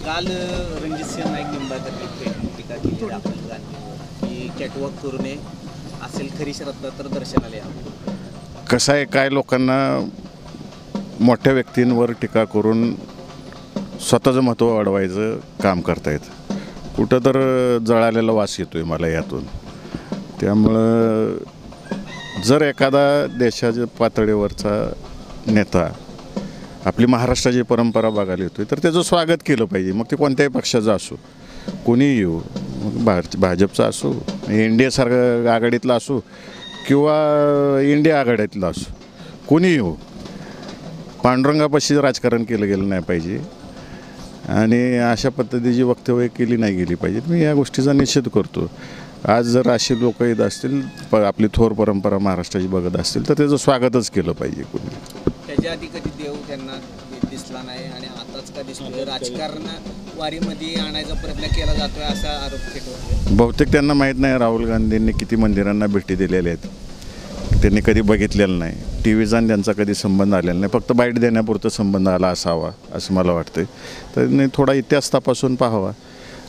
काल रणजितसिंह नाईक निंबाळकरने टीका केली राहुल गांधीवर की कॅटवॉक करू नये, असेल खरी श्रद्धा तर दर्शनाला यावं. कसं आहे, काय लोकांना मोठ्या व्यक्तींवर टीका करून स्वतःचं महत्त्व वाढवायचं काम करतायत. कुठं तर जळालेला वास येतो आहे मला यातून. त्यामुळं जर एखादा देशाच्या पातळीवरचा नेता आपली महाराष्ट्राची परंपरा बघायला येतो तर त्याचं स्वागत केलं पाहिजे. मग ते कोणत्याही पक्षाचं असो, कोणीही येऊ, मग भाजपचा असो, NDA सारखं आघाडीतला असो किंवा इंडिया आघाडीतला असो, कोणीही येऊ, पांडुरंगापाशी राजकारण केलं गेलं नाही पाहिजे आणि अशा पद्धतीची वक्तव्य केली नाही गेली पाहिजेत. मी या गोष्टीचा निषेध करतो. आज जर अशी लोक येत असतील, आपली थोर परंपरा महाराष्ट्राची बघत असतील तर त्याचं स्वागतच केलं पाहिजे. कोणी त्याच्या आधी कधी देव त्यांना दिसला नाही आणि आताच का दिसतोय, राजकारण वारीमध्ये आणायचा प्रयत्न केला जातोय असा आरोप केला. बहुतेक त्यांना माहीत नाही राहुल गांधींनी किती मंदिरांना भेटी दिलेल्या आहेत. त्यांनी कधी बघितलेलं नाही. TVचा आणि त्यांचा कधी संबंध आलेला नाही. फक्त बाईट देण्यापुरतं संबंध आला असावा असं मला वाटतं. त्यांनी थोडा इतिहास तपासून पाहावा.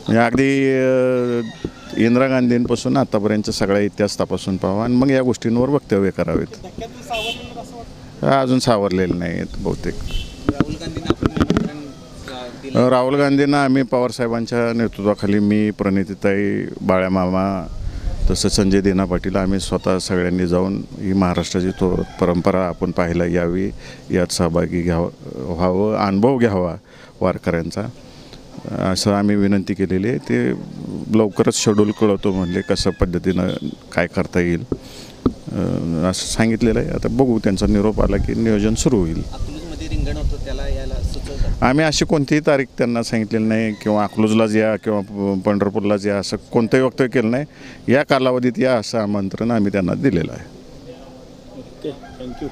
म्हणजे अगदी इंदिरा गांधींपासून आतापर्यंतचा सगळा इतिहास तपासून पाहावा आणि मग या गोष्टींवर वक्तव्य करावेत. अजून सावरलेले नाही आहेत बहुतेक. राहुल गांधींना आम्ही पवारसाहेबांच्या नेतृत्वाखाली, मी, प्रणितीताई, बाळ्यामामा, तसं संजय देना पाटील, आम्ही स्वतः सगळ्यांनी जाऊन ही महाराष्ट्राची परंपरा आपण पाहायला यावी, यात सहभागी व्हावं, अनुभव घ्यावा वारकऱ्यांचा, असं आम्ही विनंती केलेली आहे. ते लवकरच शेड्यूल कळवतो म्हणले, कसं पद्धतीनं काय करता येईल असं सांगितलेलं आहे. आता बघू, त्यांचा निरोप आला की नियोजन सुरू होईल. रिंगण होतं, त्याला यायला सुचवतात. आम्ही अशी कोणतीही तारीख त्यांना सांगितलेली नाही किंवा अकलूजलाच या किंवा पंढरपूरलाच या असं कोणतंही वक्तव्य केलं नाही. या कालावधीत या असं आमंत्रण आम्ही त्यांना दिलेलं आहे. Okay, thank you.